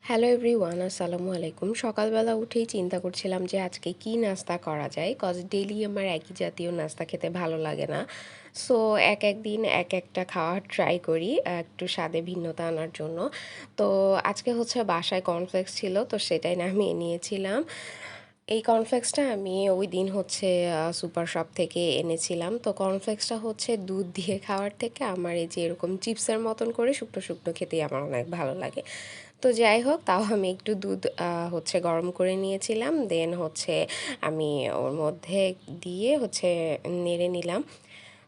Hello everyone, আসসালামু আলাইকুম। সকালবেলা উঠেই চিন্তা করছিলাম যে আজকে কি নাস্তা করা যায়, কজ ডেইলি আমার একই জাতীয় নাস্তা খেতে ভালো লাগে না। সো এক এক দিন এক একটা খাওয়ার ট্রাই করি একটু স্বাদে ভিন্নতা আনার জন্য। তো আজকে হচ্ছে বাসায় কর্নফ্লেক্স ছিল, তো সেটাই নামিয়ে নিয়েছিলাম। এই কর্নফ্লেক্সটা আমি ওই দিন হচ্ছে সুপার শপ থেকে এনেছিলাম। তো কর্নফ্লেক্সটা হচ্ছে দুধ দিয়ে খাওয়ার থেকে আমার এই যে এরকম চিপসের মতন করে শুকনো শুকনো খেতেই আমার অনেক ভালো লাগে। তো যাই হোক, তাও আমি একটু দুধ হচ্ছে গরম করে নিয়েছিলাম, দেন হচ্ছে আমি ওর মধ্যে দিয়ে হচ্ছে নেড়ে নিলাম।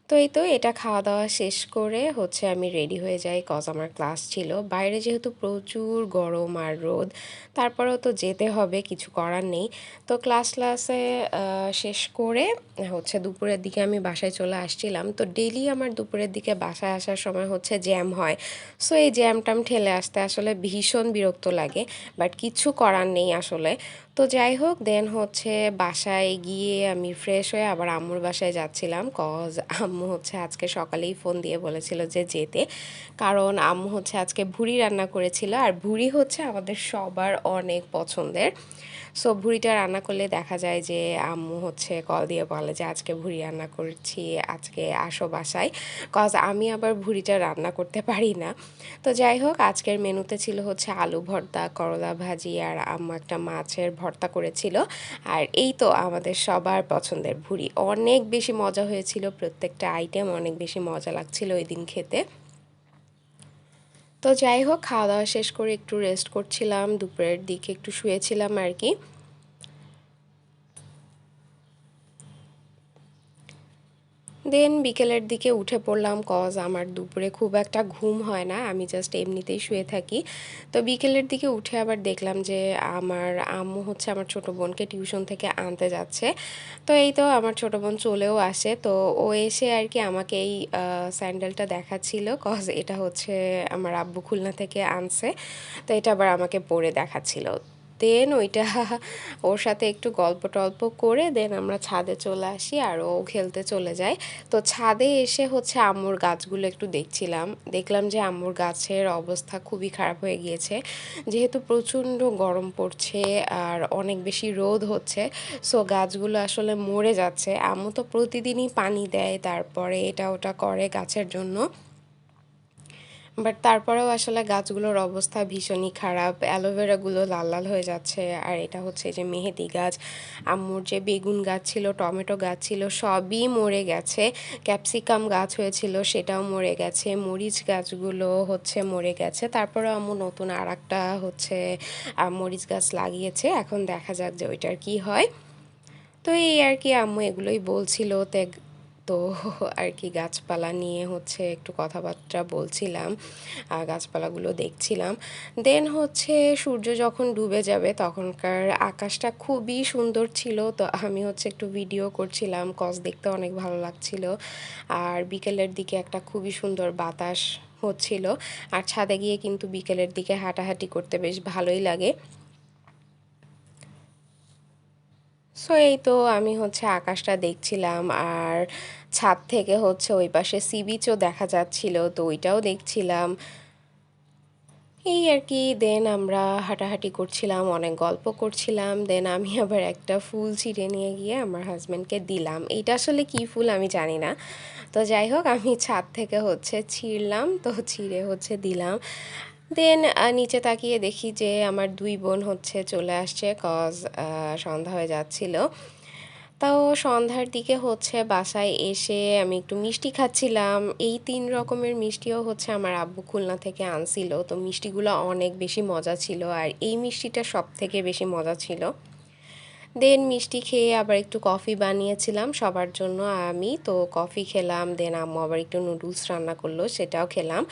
তো এই তো এটা খাওয়া দাওয়া শেষ করে হচ্ছে আমি রেডি হয়ে যাই, কজ আমার ক্লাস ছিল বাইরে, যেহেতু প্রচুর গরম আর রোদ, তারপরেও তো যেতে হবে, কিছু করার নেই। তো ক্লাসে শেষ করে হচ্ছে দুপুরের দিকে আমি বাসায় চলে আসছিলাম। তো ডেইলি আমার দুপুরের দিকে বাসায় আসার সময় হচ্ছে জ্যাম হয়। সো এই জ্যামটাম ঠেলে আসতে আসলে ভীষণ বিরক্ত লাগে, বাট কিছু করার নেই আসলে। তো যাই হোক, দেন হচ্ছে বাসায় গিয়ে আমি ফ্রেশ হয়ে আবার আম্মুর বাসায় যাচ্ছিলাম, কজ আম্মু হচ্ছে আজকে সকালেই ফোন দিয়ে বলেছিল যে যেতে, কারণ আম্মু হচ্ছে আজকে ভুড়ি রান্না করেছিল, আর ভুড়ি হচ্ছে আমাদের সবার অনেক পছন্দের। সো ভুড়িটা রান্না করলে দেখা যায় যে আম্মু হচ্ছে কল দিয়ে বলে যে আজকে ভুড়ি রান্না করছি, আজকে আসো বাসায়, কজ আমি আবার ভুড়িটা রান্না করতে পারি না। তো যাই হোক, আজকের মেনুতে ছিল হচ্ছে আলু ভর্তা, করলা ভাজি, আর আম্মু একটা মাছের ভর্তা করেছিল। আর এই তো আমাদের সবার পছন্দের ভুড়ি, অনেক বেশি মজা হয়েছিল, প্রত্যেকটা আইটেম অনেক বেশি মজা লাগছিল ওই দিন খেতে। তো যাই হোক, খাওয়া দাওয়া শেষ করে একটু রেস্ট করছিলাম, দুপুরের দিকে একটু শুয়েছিলাম আর কি। দেন বিকেলের দিকে উঠে পড়লাম, কজ আমার দুপুরে খুব একটা ঘুম হয় না, আমি জাস্ট এমনিতেই শুয়ে থাকি। তো বিকেলের দিকে উঠে আবার দেখলাম যে আমার আম্মু হচ্ছে আমার ছোটো বোনকে টিউশন থেকে আনতে যাচ্ছে। তো এই তো আমার ছোটো বোন চলেও আসে, তো ও এসে আর কি আমাকে এই স্যান্ডেলটা দেখাচ্ছিল, কজ এটা হচ্ছে আমার আব্বু খুলনা থেকে আনছে। তো এটা আবার আমাকে পরে দেখাচ্ছিল। দেন ওইটা ওর সাথে একটু গল্প টল্প করে দেন আমরা ছাদে চলে আসি, আর ও খেলতে চলে যায়। তো ছাদে এসে হচ্ছে আম্মুর গাছগুলো একটু দেখছিলাম, দেখলাম যে আম্মুর গাছের অবস্থা খুবই খারাপ হয়ে গিয়েছে, যেহেতু প্রচণ্ড গরম পড়ছে আর অনেক বেশি রোদ হচ্ছে। সো গাছগুলো আসলে মরে যাচ্ছে। আম্মু তো প্রতিদিনই পানি দেয়, তারপরে এটা ওটা করে গাছের জন্য, বাট তারপরেও আসলে গাছগুলোর অবস্থা ভীষণই খারাপ, অ্যালোভেরাগুলো লাল লাল হয়ে যাচ্ছে। আর এটা হচ্ছে যে মেহেদি গাছ, আম্মুর যে বেগুন গাছ ছিল, টমেটো গাছ ছিল, সবই মরে গেছে। ক্যাপসিকাম গাছ হয়েছিল, সেটাও মরে গেছে। মরিচ গাছগুলো হচ্ছে মরে গেছে। তারপরে আম্মু নতুন আর একটা হচ্ছে মরিচ গাছ লাগিয়েছে, এখন দেখা যাক যে ওইটার কি হয়। তো এই আর কি, আম্মু এগুলোই বলছিল। তো আর কি গাছপালা নিয়ে হচ্ছে একটু কথাবার্তা বলছিলাম, আর গাছপালাগুলো দেখছিলাম। দেন হচ্ছে সূর্য যখন ডুবে যাবে তখনকার আকাশটা খুবই সুন্দর ছিল, তো আমি হচ্ছে একটু ভিডিও করছিলাম, কজ দেখতে অনেক ভালো লাগছিল। আর বিকেলের দিকে একটা খুবই সুন্দর বাতাস হচ্ছিল। আর ছাদে গিয়ে কিন্তু বিকেলের দিকে হাঁটাহাঁটি করতে বেশ ভালোই লাগে। সো এই তো আমি হচ্ছে আকাশটা দেখছিলাম, আর ছাদ থেকে হচ্ছে ওই পাশে সি বিচও দেখা যাচ্ছিল, তো ওইটাও দেখছিলাম। এই আর কি, দেন আমরা হাঁটাহাঁটি করছিলাম, অনেক গল্প করছিলাম। দেন আমি আবার একটা ফুল ছিঁড়ে নিয়ে গিয়ে আমার হাজব্যান্ডকে দিলাম, এইটা আসলে কী ফুল আমি জানি না। তো যাই হোক, আমি ছাদ থেকে হচ্ছে ছিঁড়লাম, তো ছিঁড়ে হচ্ছে দিলাম। দেন নিচে তাকিয়ে দেখি যে আমার দুই বোন হচ্ছে চলে আসছে, কজ সন্ধ্যা হয়ে যাচ্ছিল। তাও সন্ধ্যার দিকে হচ্ছে বাসায় এসে আমি একটু মিষ্টি খাচ্ছিলাম। এই 3 রকমের মিষ্টিও হচ্ছে আমার আব্বু খুলনা থেকে আনছিল, তো মিষ্টিগুলো অনেক বেশি মজা ছিল, আর এই মিষ্টিটা সবথেকে বেশি মজা ছিল। দেন মিষ্টি খেয়ে আবার একটু কফি বানিয়েছিলাম সবার জন্য আমি, তো কফি খেলাম। দেন আম্মু আবার একটু নুডলস রান্না করলো, সেটাও খেলাম।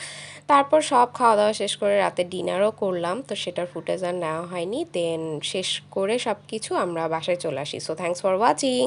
তারপর সব খাওয়া দাওয়া শেষ করে রাতে ডিনারও করলাম, তো সেটার ফুটেজ আর নেওয়া হয়নি। দেন শেষ করে সব কিছু আমরা বাসায় চলে আসি। So thanks for watching.